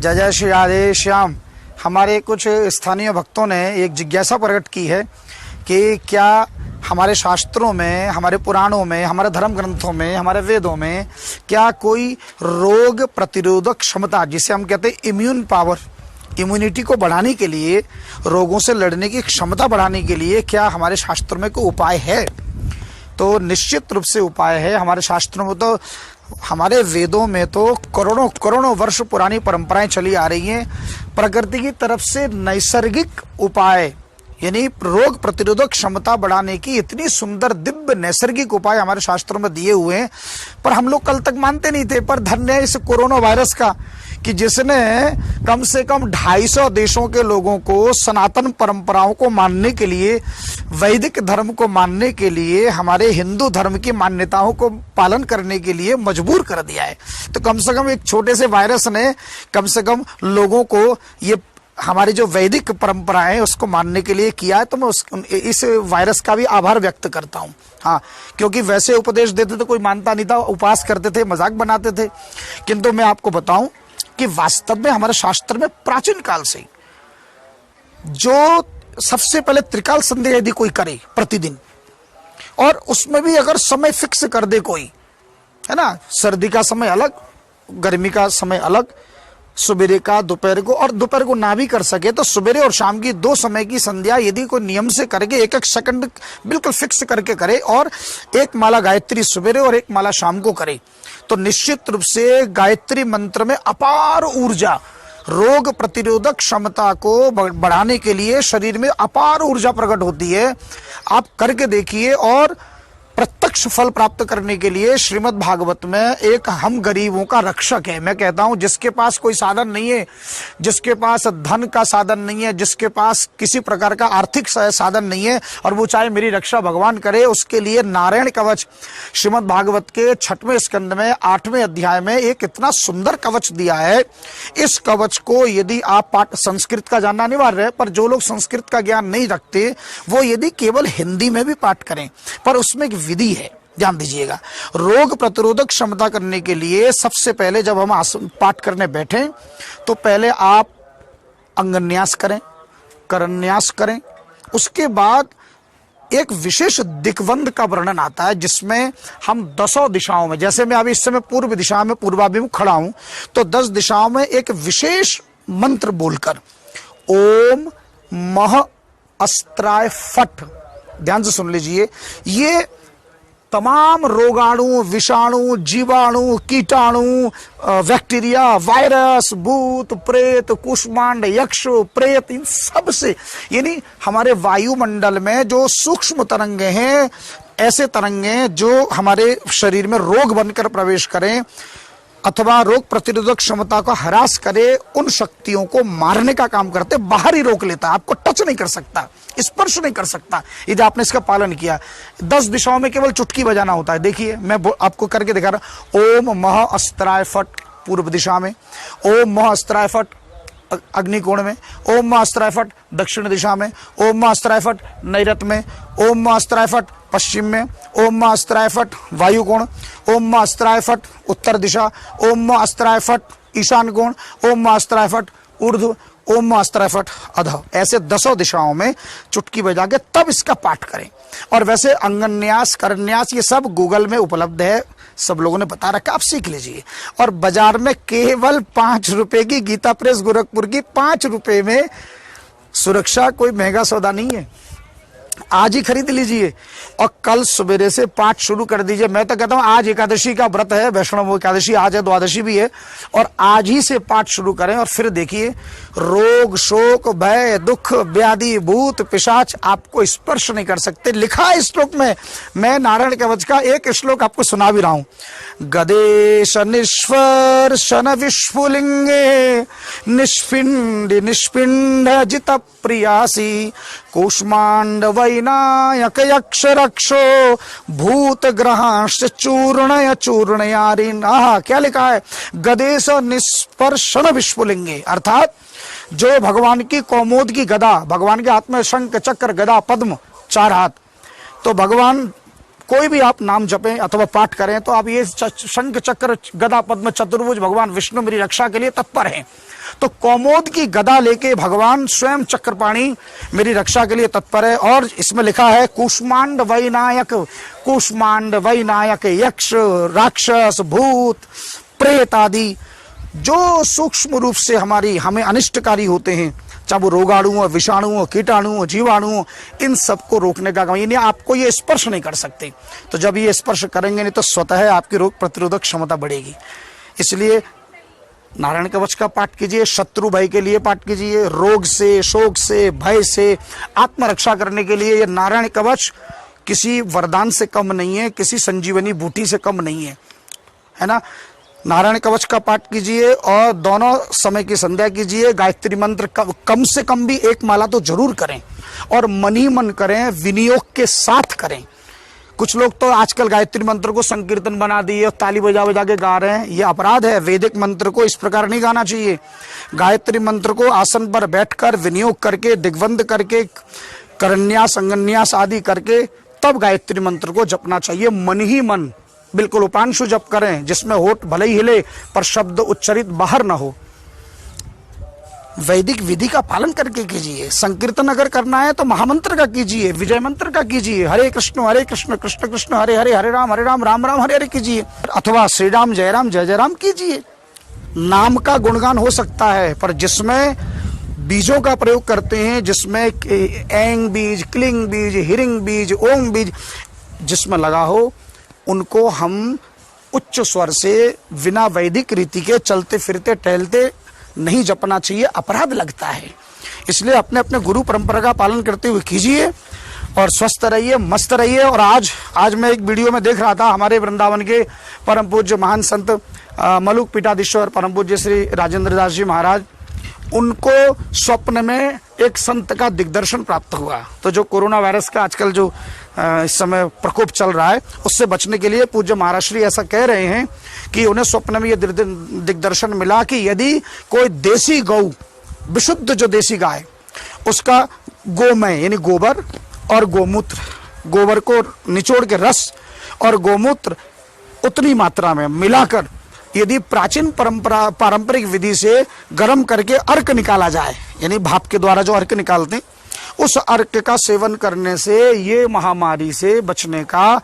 जय जय श्री राधे श्याम। हमारे कुछ स्थानीय भक्तों ने एक जिज्ञासा प्रकट की है कि क्या हमारे शास्त्रों में, हमारे पुराणों में, हमारे धर्म ग्रंथों में, हमारे वेदों में क्या कोई रोग प्रतिरोधक क्षमता, जिसे हम कहते हैं इम्यून पावर, इम्यूनिटी को बढ़ाने के लिए, रोगों से लड़ने की क्षमता बढ़ाने के लिए क्या हमारे शास्त्रों में कोई उपाय है? तो निश्चित रूप से उपाय है। हमारे शास्त्रों में तो, हमारे वेदों में तो करोड़ों करोड़ों वर्ष पुरानी परंपराएं चली आ रही हैं। प्रकृति की तरफ से नैसर्गिक उपाय, यानी रोग प्रतिरोधक क्षमता बढ़ाने की इतनी सुंदर दिव्य नैसर्गिक उपाय हमारे शास्त्रों में दिए हुए हैं, पर हम लोग कल तक मानते नहीं थे। पर धन्य है इस कोरोना वायरस का कि जिसने कम से कम 250 देशों के लोगों को सनातन परंपराओं को मानने के लिए, वैदिक धर्म को मानने के लिए, हमारे हिंदू धर्म की मान्यताओं को पालन करने के लिए मजबूर कर दिया है। तो कम से कम एक छोटे से वायरस ने कम से कम लोगों को ये हमारी जो वैदिक परंपराएं उसको मानने के लिए किया है। तो मैं इस वायरस का भी आभार व्यक्त करता हूँ। हाँ, क्योंकि वैसे उपदेश देते तो कोई मानता नहीं था, उपवास करते थे, मजाक बनाते थे। किंतु मैं आपको बताऊं कि वास्तव में हमारे शास्त्र में प्राचीन काल से जो सबसे पहले त्रिकाल संध्या यदि कोई करे प्रतिदिन, और उसमें भी अगर समय फिक्स कर दे कोई, है ना, सर्दी का समय अलग, गर्मी का समय अलग, सुबेरे का, दोपहर को, और दोपहर को ना भी कर सके तो सुबेरे और शाम की 2 समय की संध्या यदि कोई नियम से करके 1-1 सेकंड बिल्कुल फिक्स करके करे, और 1 माला गायत्री सुबेरे और 1 माला शाम को करे, तो निश्चित रूप से गायत्री मंत्र में अपार ऊर्जा, रोग प्रतिरोधक क्षमता को बढ़ाने के लिए शरीर में अपार ऊर्जा प्रकट होती है। आप करके देखिए, और प्रत्यक्ष फल प्राप्त करने के लिए श्रीमद् भागवत में एक हम गरीबों का रक्षक है। मैं कहता हूं जिसके पास कोई साधन नहीं है, जिसके पास धन का साधन नहीं है, जिसके पास किसी प्रकार का आर्थिक साधन नहीं है, और वो चाहे मेरी रक्षा भगवान करे, उसके लिए नारायण कवच श्रीमद् भागवत के 6वें स्कंद में 8वें अध्याय में एक इतना सुंदर कवच दिया है। इस कवच को यदि आप पाठ, संस्कृत का जानना अनिवार्य है, पर जो लोग संस्कृत का ज्ञान नहीं रखते वो यदि केवल हिंदी में भी पाठ करें, पर उसमें विधि है, ध्यान दीजिएगा। रोग प्रतिरोधक क्षमता करने के लिए सबसे पहले जब हम पाठ करने बैठे तो पहले आप अंगन्यास करें, करन्यास करें। उसके बाद एक विशेष दिग्बंध का वर्णन आता है जिसमें हम 10 दिशाओं में, जैसे मैं अभी इस समय पूर्व दिशा में पूर्वाभिमुख खड़ा हूं, तो 10 दिशाओं में एक विशेष मंत्र बोलकर ओम मह अस्त्राय फट, ध्यान से सुन लीजिए, ये तमाम रोगाणु, विषाणु, जीवाणु, कीटाणु, बैक्टीरिया, वायरस, भूत प्रेत, कुष्मांड, यक्ष, प्रेत, इन सब से, यानी हमारे वायुमंडल में जो सूक्ष्म तरंगे हैं, ऐसे तरंगे जो हमारे शरीर में रोग बनकर प्रवेश करें अथवा रोग प्रतिरोधक क्षमता को ह्रास करे, उन शक्तियों को मारने का काम करते, बाहर ही रोक लेता है। आपको टच नहीं कर सकता, स्पर्श नहीं कर सकता यदि आपने इसका पालन किया। 10 दिशाओं में केवल चुटकी बजाना होता है। देखिए मैं आपको करके दिखा रहा हूं। ओम मह अस्त्राय फट पूर्व दिशा में, ओम मह अस्त्राय फट अग्निकोण में, ओम मह अस्त्राय फट दक्षिण दिशा में, ओम मह अस्त्राय फट नैऋत्य में, ओम मह अस्त्राय फट पश्चिम में, ओम मह अस्त्राय फट वायुकोण, ओम मह अस्त्राय फट उत्तर दिशा, ओम मह अस्त्राय फट ईशान कोण, ओम मह अस्त्राय फट ऊर्ध्व, ओम मह अस्त्राय फट अधः। ऐसे 10 दिशाओं में चुटकी बजा के तब इसका पाठ करें। और वैसे अंगन्यास, करन्यास, ये सब गूगल में उपलब्ध है, सब लोगों ने बता रखा, आप सीख लीजिए। और बाजार में केवल 5 रुपए की, गीता प्रेस गोरखपुर की 5 रुपए में सुरक्षा, कोई महंगा सौदा नहीं है। आज ही खरीद लीजिए और कल सवेरे से पाठ शुरू कर दीजिए। मैं तो कहता हूं आज एकादशी का व्रत है, वैष्णव एकादशी आज है, द्वादशी भी है, और आज ही से पाठ शुरू करें और फिर देखिए रोग, शोक, भय, दुख, व्याधि, भूत, पिशाच आपको स्पर्श नहीं कर सकते। लिखा है श्लोक में, मैं नारायण कवच का एक श्लोक आपको सुना भी रहा हूं। गदेश निष्वर्शन विस्फुलिंगे निष्पिंड निष्पिंड जित प्रियासी कूष्मांड वैनायक यक्ष रक्षो भूत ग्रहांश चूर्णय चूर्णयारिन। क्या लिखा है? गदेश निस्पर्शन विस्फुलिंगे, अर्थात जो भगवान की कौमोद की गदा, भगवान के हाथ में शंख चक्र गदा पद्म 4 हाथ, तो भगवान कोई भी आप नाम जपें अथवा पाठ करें तो आप ये शंख चक्र गदा पद्म चतुर्भुज भगवान विष्णु मेरी रक्षा के लिए तत्पर हैं। तो कौमोद की गदा लेके भगवान स्वयं चक्रपाणी मेरी रक्षा के लिए तत्पर है। और इसमें लिखा है कूष्मांड वैनायक, कूष्मांड वैनायक यक्ष राक्षस भूत प्रेत आदि जो सूक्ष्म रूप से हमें अनिष्टकारी होते हैं, चाहे वो रोगाणु हो, विषाणु हो, कीटाणु हो, जीवाणु हो, इन सबको रोकने का काम। यानी आपको ये स्पर्श नहीं कर सकते। तो जब ये स्पर्श करेंगे नहीं तो स्वतः आपकी रोग प्रतिरोधक क्षमता बढ़ेगी। इसलिए नारायण कवच का पाठ कीजिए, शत्रु भय के लिए पाठ कीजिए, रोग से, शोक से, भय से आत्मरक्षा करने के लिए ये नारायण कवच किसी वरदान से कम नहीं है, किसी संजीवनी बूटी से कम नहीं है ना। नारायण कवच का पाठ कीजिए और दोनों समय की संध्या कीजिए। गायत्री मंत्र कम से कम भी एक माला तो जरूर करें और मन ही मन करें, विनियोग के साथ करें। कुछ लोग तो आजकल गायत्री मंत्र को संकीर्तन बना दिए और ताली बजा बजा के गा रहे हैं, यह अपराध है। वैदिक मंत्र को इस प्रकार नहीं गाना चाहिए। गायत्री मंत्र को आसन पर बैठकर विनियोग करके, दिग्बंध करके, करन्यास अंगन्यास आदि करके तब गायत्री मंत्र को जपना चाहिए। मन ही मन बिल्कुल उपांशु जप करें, जिसमें होठ भले ही हिले पर शब्द उच्चरित बाहर ना हो। वैदिक विधि का पालन करके कीजिए। संकीर्तन अगर करना है तो महामंत्र का कीजिए, विजय मंत्र का कीजिए, हरे कृष्ण कृष्ण कृष्ण हरे हरे, हरे राम राम राम हरे हरे कीजिए, अथवा श्री राम जय राम कीजिए। नाम का गुणगान हो सकता है, पर जिसमें बीजों का प्रयोग करते हैं, जिसमें ऐंग बीज, क्लिंग बीज, हिरिंग बीज, ओम बीज जिसमें लगा हो, उनको हम उच्च स्वर से बिना वैदिक रीति के चलते फिरते टहलते नहीं जपना चाहिए, अपराध लगता है। इसलिए अपने अपने गुरु परंपरा का पालन करते हुए कीजिए और स्वस्थ रहिए, मस्त रहिए। और आज मैं एक वीडियो में देख रहा था, हमारे वृंदावन के परम पूज्य महान संत मलुक पीठाधीश्वर परम पूज्य श्री राजेंद्र दास जी महाराज, उनको स्वप्न में एक संत का दिग्दर्शन प्राप्त हुआ। तो जो कोरोना वायरस का आजकल जो इस समय प्रकोप चल रहा है, उससे बचने के लिए पूज्य महाराज श्री ऐसा कह रहे हैं कि उन्हें स्वप्न में यह दिग्दर्शन मिला कि यदि कोई देसी गौ, विशुद्ध जो देसी गाय, उसका गोमय यानी गोबर और गोमूत्र, गोबर को निचोड़ के रस और गोमूत्र उतनी मात्रा में मिलाकर यदि प्राचीन पारंपरिक विधि से गर्म करके अर्क निकाला जाए, यानी भाप के द्वारा जो अर्क निकालते हैं, उस अर्क का सेवन करने से ये महामारी से बचने का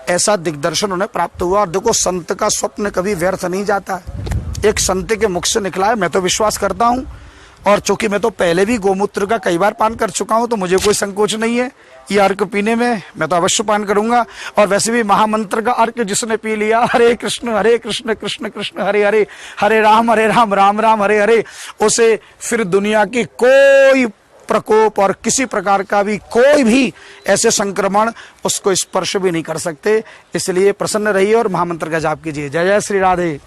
ऐसा दिग्दर्शन उन्हें प्राप्त हुआ। और देखो, संत का स्वप्न कभी व्यर्थ नहीं जाता। एक संत के मुख से निकला है, मैं तो विश्वास करता हूँ। और चूंकि मैं तो पहले भी गोमूत्र का कई बार पान कर चुका हूँ, तो मुझे कोई संकोच नहीं है ये अर्क पीने में। मैं तो अवश्य पान करूंगा। और वैसे भी महामंत्र का अर्क जिसने पी लिया, हरे कृष्ण कृष्ण कृष्ण हरे हरे, हरे राम राम राम हरे हरे, उसे फिर दुनिया की कोई प्रकोप और किसी प्रकार का भी कोई भी ऐसे संक्रमण उसको स्पर्श भी नहीं कर सकते। इसलिए प्रसन्न रहिए और महामंत्र का जाप कीजिए। जय जय श्री राधे।